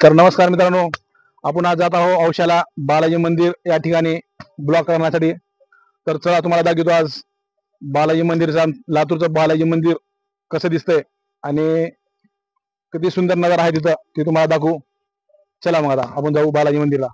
तर नमस्कार मित्रांनो, आपण आज जात आहोत औशाला बालाजी मंदिर या ठिकाणी ब्लॉक करण्यासाठी. तर चला तुम्हाला दाखवतो आज बालाजी मंदिरचा, लातूरचं बालाजी मंदिर कसं दिसतंय आणि किती सुंदर नजारा आहे तिथं ते तुम्हाला दाखवू. चला मग आता आपण जाऊ बालाजी मंदिरला.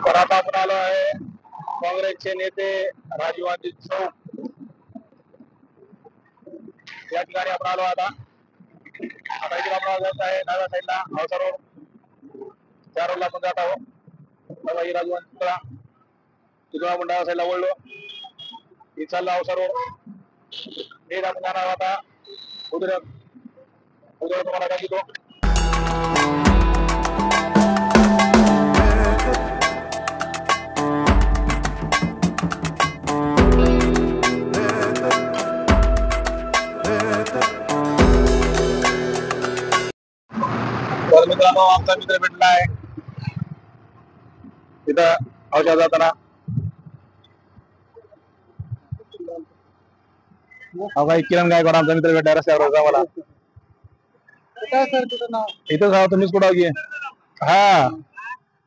तर आता आपण आलो आहे काँग्रेसचे नेते राजीव गांधी चौक या ठिकाणी आपण आलो. आता इथे आपण जात आहे डाव्या साईडला अवसर रोड, त्या रोडला आपण जात आहोत. बघा ही राजीव गांधी चौक, तिथून आपण डाव्या साईडला वळलो ही चालला अवसर रोड. हे आपण जाणार आता उद्या तुम्हाला दाखवतो. तर मित्रांनो, आमचा मित्र भेटला आहे तिथं औषध जाताना. काही किरण गायकवाड आमचा मित्र भेटला रस्त्यावर आम्हाला. इथंच आहो तुम्हीच कुठं की हा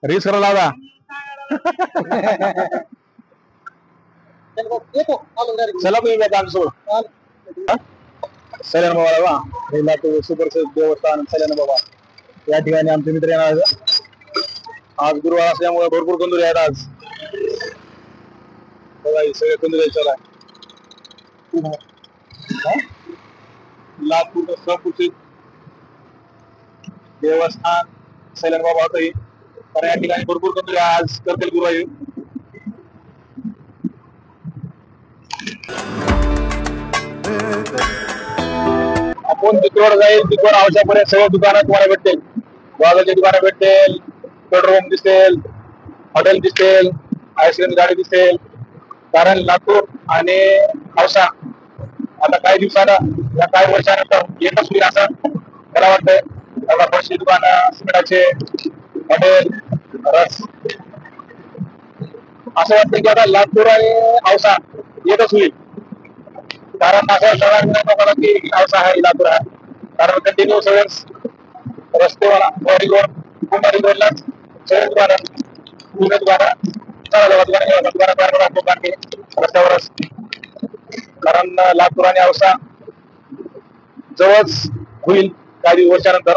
रीस करायला लागा. चला तुम्ही आमच्यासोबत सैलान बाबा हे लातूर सुप्रसिद्ध देवस्थान सैलान बाबा या ठिकाणी आमचे मित्र येणार आहेत. आज गुरुवार असल्यामुळे भरपूर कंदुरी आहेत आज. बघा सगळे कंदुरी चला. लातूर सुप्रसिद्ध देवस्थान सैलान बाबा होतं. कारण या ठिकाणी भरपूर कंदुरी आज करतील गुरुवारी. आपण तिकडे जाईल तिकडे आवश्यकपर्यंत सगळे दुकानं तुम्हाला भेटतील. वाजाची दुकानं भेटतील, पेट्रोल पंप दिसतील, हॉटेल दिसतील, आईस्क्रीम गाडी दिसतील. कारण लातूर आणि औसा आता काही दिवसानं या काही वर्षानंतर एकच होईल असं मला वाटतंय. आता बसची दुकानं, सिमेंटाचे हॉटेल, रस असं वाटतं की आता लातूर आणि औसा एकच होईल. कारण असं सगळ्यांना की औसा आहे लातूर आहे. कारण कंटिन्यू सगळे रस्तेवाला कुमारी रोडलाच सगळे दुकानं पुणे रस्त्यावरच. कारण लातूर आणि औसा जवळच होईल काही वर्षानंतर.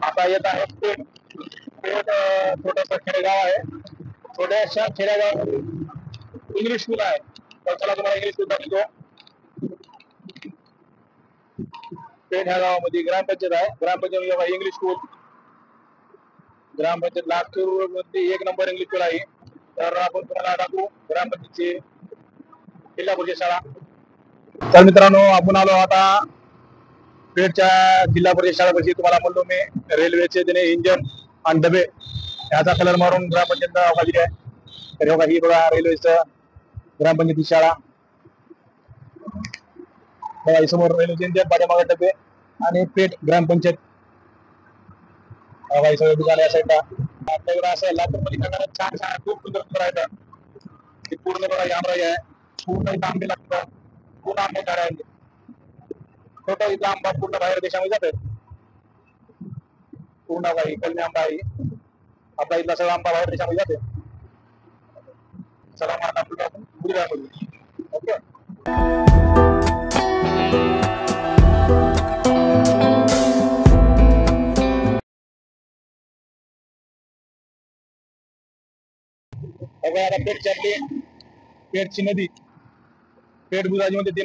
आता येत आहे पेठ. पेठ छोटस खेडेगाव आहे. छोट्याशा खेडेगावामध्ये इंग्लिश स्कूल आहे. तर चला तुम्हाला इंग्लिश स्कूल दाखवतो. पेठ ह्या गावामध्ये ग्रामपंचायत आहे. ग्रामपंचायत इंग्लिश स्कूल, ग्रामपंचायत लातूर मध्ये 1 नंबर इंग्लिश स्कूल आहे. तर आपण तुम्हाला दाखवू ग्रामपंचायतची जिल्हा परिषद शाळा. तर मित्रांनो, आपण आलो आता पेठच्या जिल्हा परिषद शाळेपाशी. तुम्हाला म्हणलो मी रेल्वेचे त्याने इंजन आणि डबे याचा कलर मारून ग्रामपंचायत दिली आहे. तर बघा ही बघा रेल्वेचं ग्रामपंचायती शाळा. बघा समोर रेल्वेचे इंजन, पाठीमागे डबे आणि पेठ ग्रामपंचायत. बघा सगळे दुकान या साईडला. आपल्याकडे असं लातूरमध्ये छान छान खूप सुंदर सुंदर आहेत. पूर्ण बघा आमराई आहे. पूर्ण इथं आंबे लागतात. पूर्ण आंबे आहे. छोटा इथला आंबा पूर्ण बाहेर देशामध्ये जातात. पूर्ण काही कलमी आंबा आहे. आपला इथला सगळा आंबा बाहेर देशामध्ये जाते. चला मला आपण पुढे ओके. पेठची नदी, पेठ बुधाजी मध्ये ती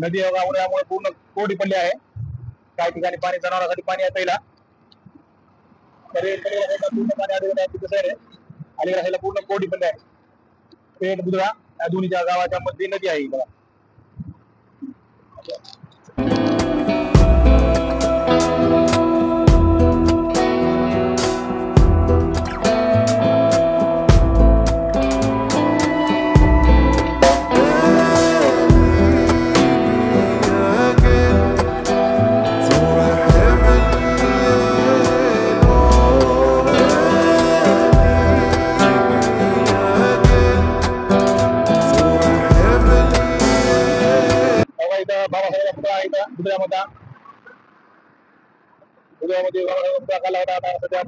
नदी उन्हामुळे पूर्ण कोरडी पडली आहे. काही ठिकाणी पाणी जनावरांसाठी पाणी आहे पहिला. पूर्ण पाणी अलीकडे पूर्ण कोरडी पडली आहे. पेठ बुधळा या दोन्हीच्या गावाच्या मध्ये नदी आहे. बघा काढला होता. आता सध्या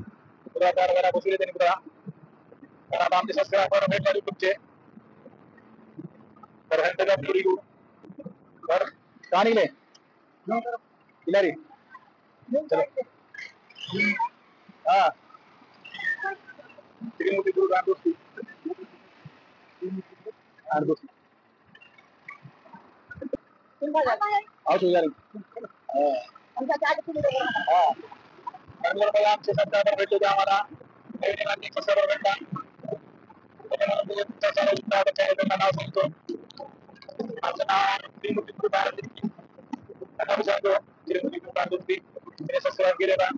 पुरा तयार करा बसले त्यांनी पुरा. तर आता आमचे सबस्क्रायबर भेट झाली तुमचे. तर ह्यांच्या पुढे तर का निघले खिलारी हा मोठी दूर आठ दोस्ती आमचे सबस्क्रायबर भेटले होते आम्हाला सबस्क्रायबर भेटला त्याच्यामध्ये तुमचं नाव सांगतो माझं नाव श्रीमती सांगतो श्रीमती सबस्क्राईब केले का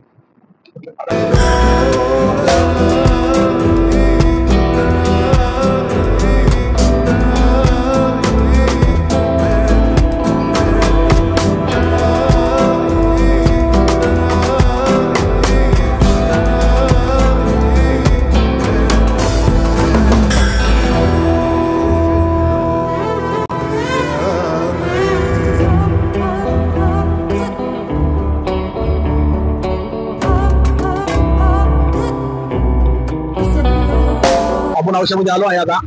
आपण औषधामध्ये आलो आहे आता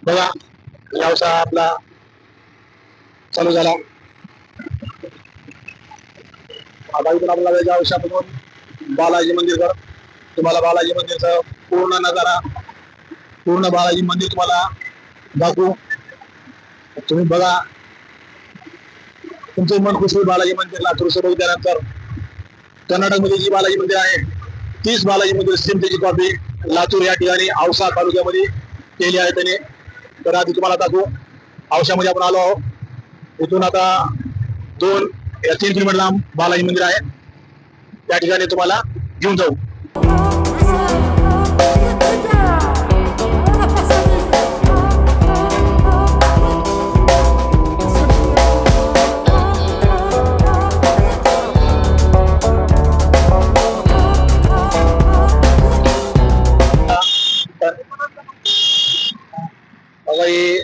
बघा व्यवसाय आपला चालू झाला आता इथून आपल्याला औषधामधून बालाजी मंदिरवर तुम्हाला बालाजी मंदिरचा पूर्ण नजारा पूर्ण बालाजी मंदिर तुम्हाला दाखवू तुम्ही बघा तुमचं मन खुश होईल बालाजी मंदिर लातूर बघितल्यानंतर कर्नाटकमध्ये जी बालाजी मंदिर आहे तीच बालाजी मंदिर सेम त्याची कॉपी लातूर या ठिकाणी औसा तालुक्यामध्ये केली आहे त्याने तर आधी तुम्हाला दाखवू औशामध्ये आपण आलो आहोत इथून आता 2 या 3 किलोमीटर लांब बालाजी मंदिर आहे त्या ठिकाणी तुम्हाला घेऊन जाऊ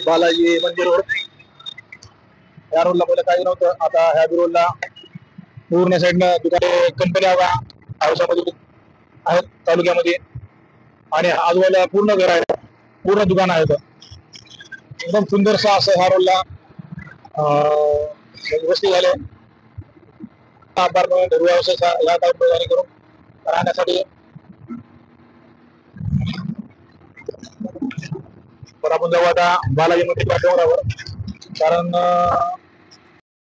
बालाजी मंदिर रोड या रोडला पहिलं काही नव्हतं आता ह्या रोडला पूर्ण साईडनं दुकाने कंपन्या औषधामध्ये आहेत तालुक्यामध्ये आणि आजूबाजूला पूर्ण घर आहे पूर्ण दुकान आहेत एकदम सुंदरसा असं ह्या रोडला वस्ती झाले अपार्टमेंट व्यवसाय या टाईप करून राहण्यासाठी तर आपण जाऊ आता बालाजी मंदिर डोंगरावर कारण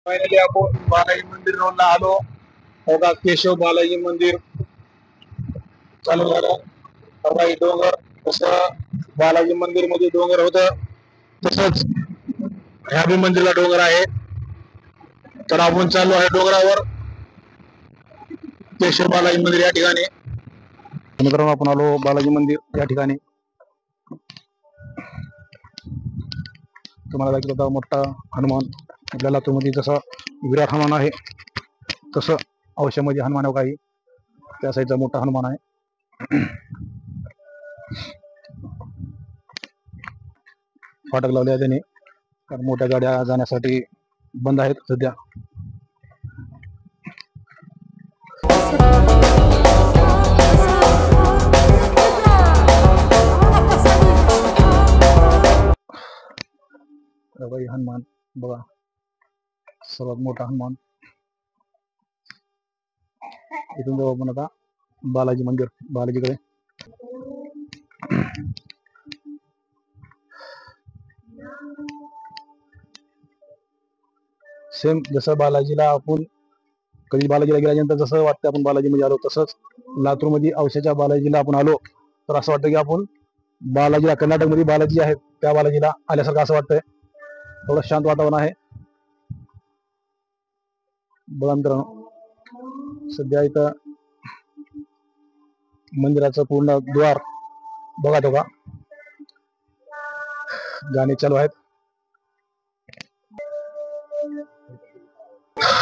फायनली आपण बालाजी मंदिर रोडला आलो बघा केशव बालाजी मंदिर चालू झालं बघा हे डोंगर कसं बालाजी मंदिर मध्ये डोंगर होत तसंच ह्या बी मंदिरला डोंगर आहे तर आपण चालू आहे डोंगरावर केशव बालाजी मंदिर या ठिकाणी मित्रांनो आपण आलो बालाजी मंदिर या ठिकाणी तुम्हाला दाखवत होता मोठा हनुमान आपल्याला तो मध्ये जसा विराट हनुमान आहे तसं औषधामध्ये हनुमान काही त्या साईडचा मोठा हनुमान आहे फाटक लावले आहे त्याने कारण मोठ्या गाड्या जाण्यासाठी बंद आहेत सध्या हनुमान बघा सर्वात मोठा हनुमान इथून जाऊ आपण आता बालाजी मंदिर बालाजीकडे सेम जसं बालाजीला आपण कधी बालाजीला गेल्यानंतर जसं वाटतं आपण बालाजीमध्ये आलो तसंच लातूरमध्ये औषधाच्या बालाजीला आपण आलो तर असं वाटतं की आपण बालाजीला कर्नाटकमध्ये बालाजी आहे त्या बालाजीला आल्यासारखं असं वाटतंय थोडं शांत वातावरण आहे बघा मित्रांनो सध्या इथं मंदिराचं पूर्ण द्वार बघा तो का गाणे चालू आहेत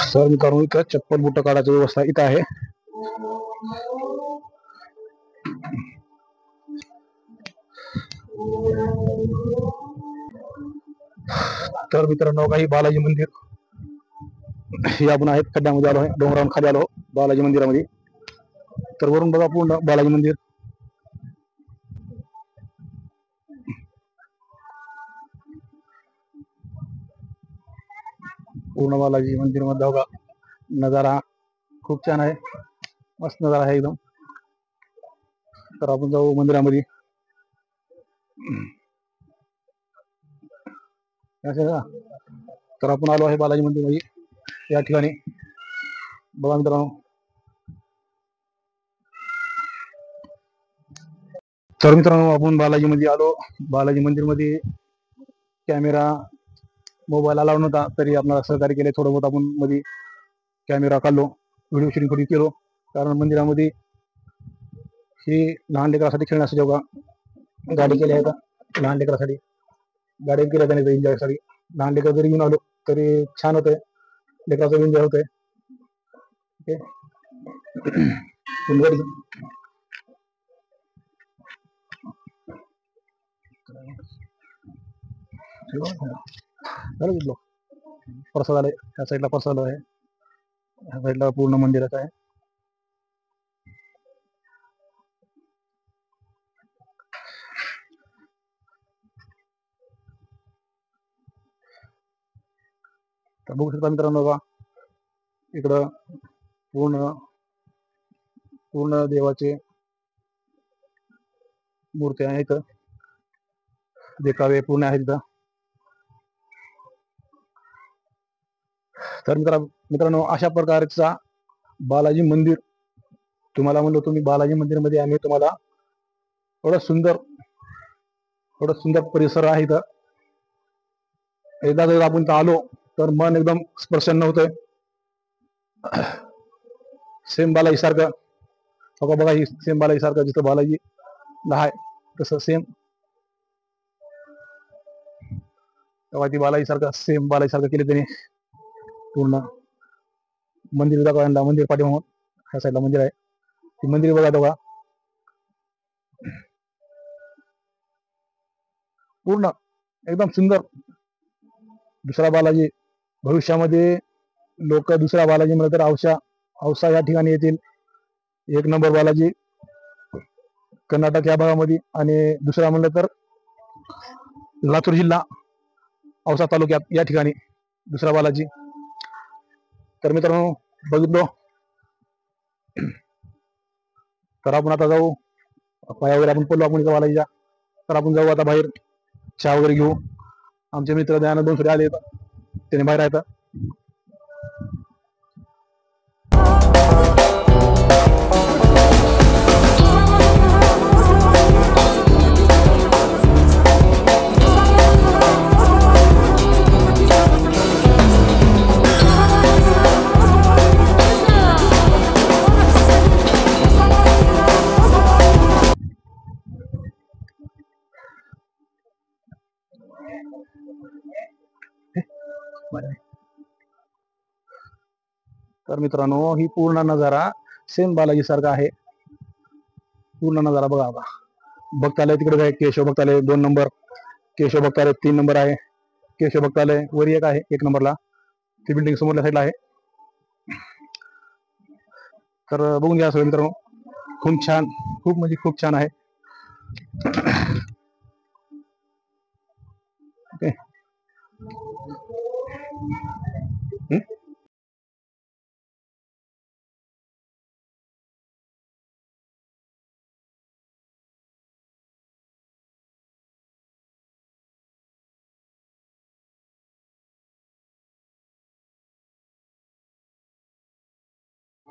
सर मित्रांनो इथं चप्पल बुट काढायची व्यवस्था इथं आहे तर मित्रांनो काही बालाजी मंदिर हे आपण आहेत खड्ड्यामध्ये आलो आहे डोंगरावरून खाली आलो बालाजी मंदिरामध्ये तर वरून बघा पूर्ण बालाजी मंदिर. पूर्ण बालाजी मंदिर मध्ये बघा नजारा खूप छान आहे, मस्त नजारा आहे एकदम. तर आपण जाऊ मंदिरामध्ये. तर आपण आलो आहे बालाजी मंदिर मध्ये या ठिकाणी. बघा मित्रांनो, तर मित्रांनो आपण बालाजी मध्ये आलो. बालाजी मंदिर मध्ये कॅमेरा मोबाईल अलाउड नव्हता, तरी आपल्याला सहकार्य केले. थोडं बहुत आपण मध्ये कॅमेरा काढलो, व्हिडिओ शूटिंग थोडी केलो. कारण मंदिरामध्ये ही लहान लेकरासाठी खेळण्यासाठी बघा गाडी केली आहे का, लहान लेकरासाठी गाडी केल्या त्याने एन्जॉयसाठी. लहान लेकर जरी घेऊन आलो तरी छान होतंय, लेकराचं एन्जॉय होतंय. ओके प्रसाद आलाय, त्या साईडला प्रसाद आहे, ह्या साईडला पूर्ण मंदिराचा आहे. तर बघू शकता मित्रांनो, बघा इकडं पूर्ण पूर्ण देवाचे मूर्ती आहेत, देखावे पूर्ण आहेत इथं. तर मित्रांनो अशा प्रकारचा बालाजी मंदिर, तुम्हाला म्हणलो तुम्ही बालाजी मंदिर मध्ये आम्ही तुम्हाला थोडं सुंदर परिसर आहे इथं. एकदा जर आपण इथं आलो तर मन एकदम प्रसन्न होतंय. सेम बालाजी सारखं बघा, ही सेम बालाजी सारखं जिथं बालाजी आहे तसं सेम तेव्हा ती बालाजी सारखं सेम बालाजी सारखं केले त्यांनी. पूर्ण मंदिर दाखवा, मंदिर पाठीमागून ह्या साईडला मंदिर आहे, ती मंदिर बघा. बघा पूर्ण एकदम सुंदर. दुसरा बालाजी भविष्यामध्ये लोक दुसरा बालाजी म्हणलं तर औसा या ठिकाणी येतील. एक नंबर बालाजी कर्नाटक या भागामध्ये, आणि दुसरा म्हणलं तर लातूर जिल्हा औसा तालुक्यात या ठिकाणी दुसरा बालाजी. तर मित्रांनो बघितलो, तर आपण आता जाऊ, पाया वगैरे आपण पडलो आपण इथं बालाजीच्या. तर आपण जाऊ आता बाहेर, चहा वगैरे घेऊ. आमचे मित्र दयानंद बनसोडे आले, त्याने बाहेर आहेत. तर मित्रांनो ही पूर्ण नजारा सेम बालाजी सारखा आहे. पूर्ण नजारा बघा. आता भक्तालय तिकडे आहे, केशव भक्तालय 2 नंबर, केशव भक्तालय 3 नंबर आहे, केशव भक्तालय वर एक आहे 1 नंबरला, ती बिल्डिंग समोरल्या साईडला आहे. तर बघून घ्या सगळं मित्रांनो, खूप छान, खूप म्हणजे खूप छान आहे. ओके.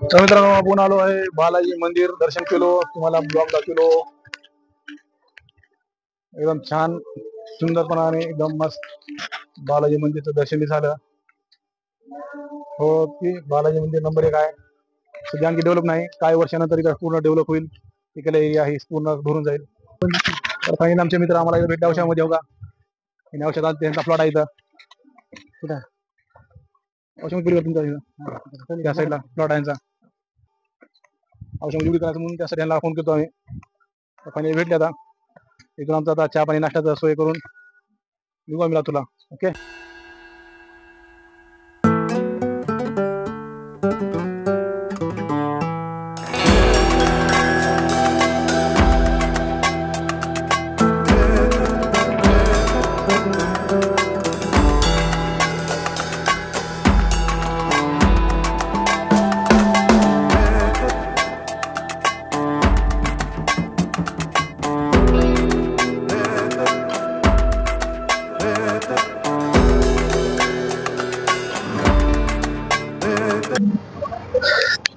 तर मित्रांनो आपण आलो आहे बालाजी मंदिर, दर्शन केलो, तुम्हाला ब्लॉग दाखवलो. एकदम छान सुंदरपणाने एकदम मस्त बालाजी मंदिरचं दर्शन झालं. हो, ती बालाजी मंदिर नंबर 1 आहे. सध्या आणखी डेव्हलप नाही, काही वर्षानंतर पूर्ण डेव्हलप होईल. इकडे एरिया आहे पूर्ण भरून जाईल. तर फाईन आमचे मित्र आम्हाला इथं भेटले औषधामध्ये होगा, औषधात त्यांचा प्लॉट आहे इथं. कुठं औषध तुमचा त्या साईडला प्लॉट आहे, औषध विक्री करायचं म्हणून त्यासाठी यांना फोन करतो आम्ही. फायनली भेटले. आता इथून आमचा आता चहा पाणी नाश्त्याचा सोय करून निघू आम्ही तुला. ओके.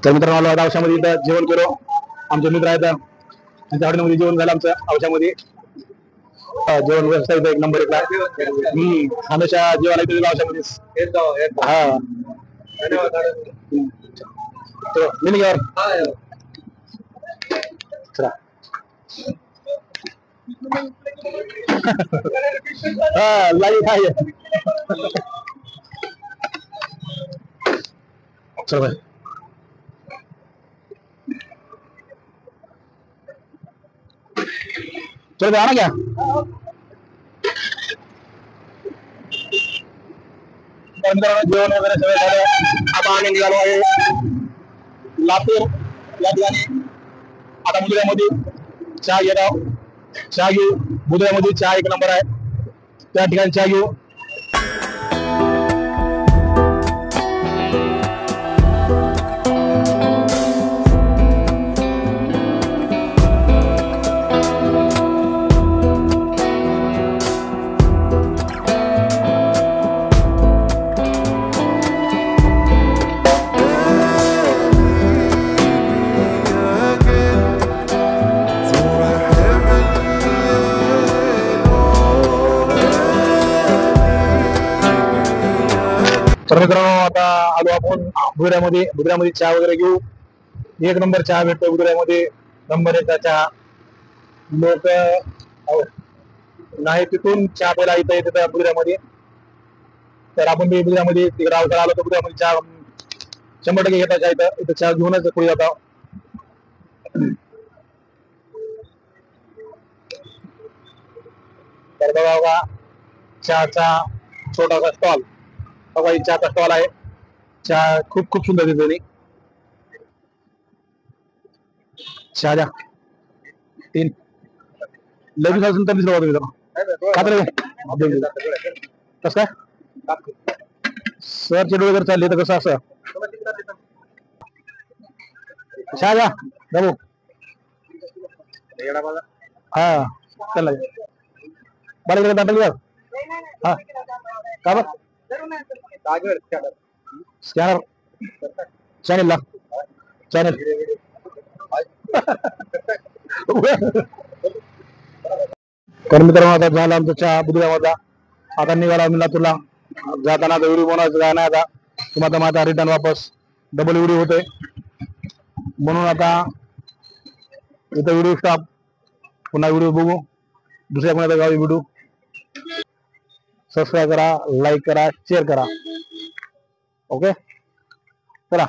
तर मित्रांनो आलो आता औषधामध्ये इथं जेवण केलो. आमचे मित्र आहेत त्यांच्या हॉटेलमध्ये जेवण झालं आमचं औषधामध्ये. जेवण व्यवस्था एक नंबर एकला. हमेशा जेवायला येतो औषधामध्ये. हा मिनिगावर चला. हा लाईव्ह आहे. चल भाई चल भाई आना क्या जेवण वगैरे सगळं झालं. आता आम्ही निघालो आहे लातूर या ठिकाणी. आता बुधऱ्यामध्ये चहा घेतो. चहा घेऊ. बुधऱ्यामध्ये चहा एक नंबर आहे. त्या ठिकाणी चहा घेऊ. तर मित्रांनो आता आलो आपण बुधऱ्यामध्ये चहा वगैरे घेऊ. एक नंबर चहा भेटतो बुधऱ्यामध्ये. नंबर एकचा चहा. लोक नाही तिथून चहा प्यायला इथं येते बुधऱ्यामध्ये. तर आपण बी बुधऱ्यामध्ये तिकडे आलो तर बुधऱ्यामध्ये चहा 100% घेता चहा. इथं चहा घेऊनच पुढे जातो. तर बघा चहाचा छोटासा स्टॉल. बघा चहाचा स्टॉल आहे. चहा खूप खूप सुंदर दिसतो. चहा द्या 3 लगेच अजून तर कस काय सरचे डोळे जर चालले तर कसं असं चहा द्या बाबू. हा चला बरं दांडल हा का बघ स्कॅनर चॅनेल चॅनेल तर मित्रांनो आता झाला आमचा चहा बुधवारचा. आता निघाला मी लातूरला. जाताना आता व्हिडिओ बनवायचं काय नाही. आता तुम्हाला माझा रिटर्न वापस डबल व्हिडिओ होतोय म्हणून आता इथं व्हिडिओ स्टॉप. पुन्हा व्हिडिओ बघू दुसऱ्या कोणाचा गावी व्हिडिओ. सबस्क्राईब करा, लाईक करा, शेअर करा. ओके चला.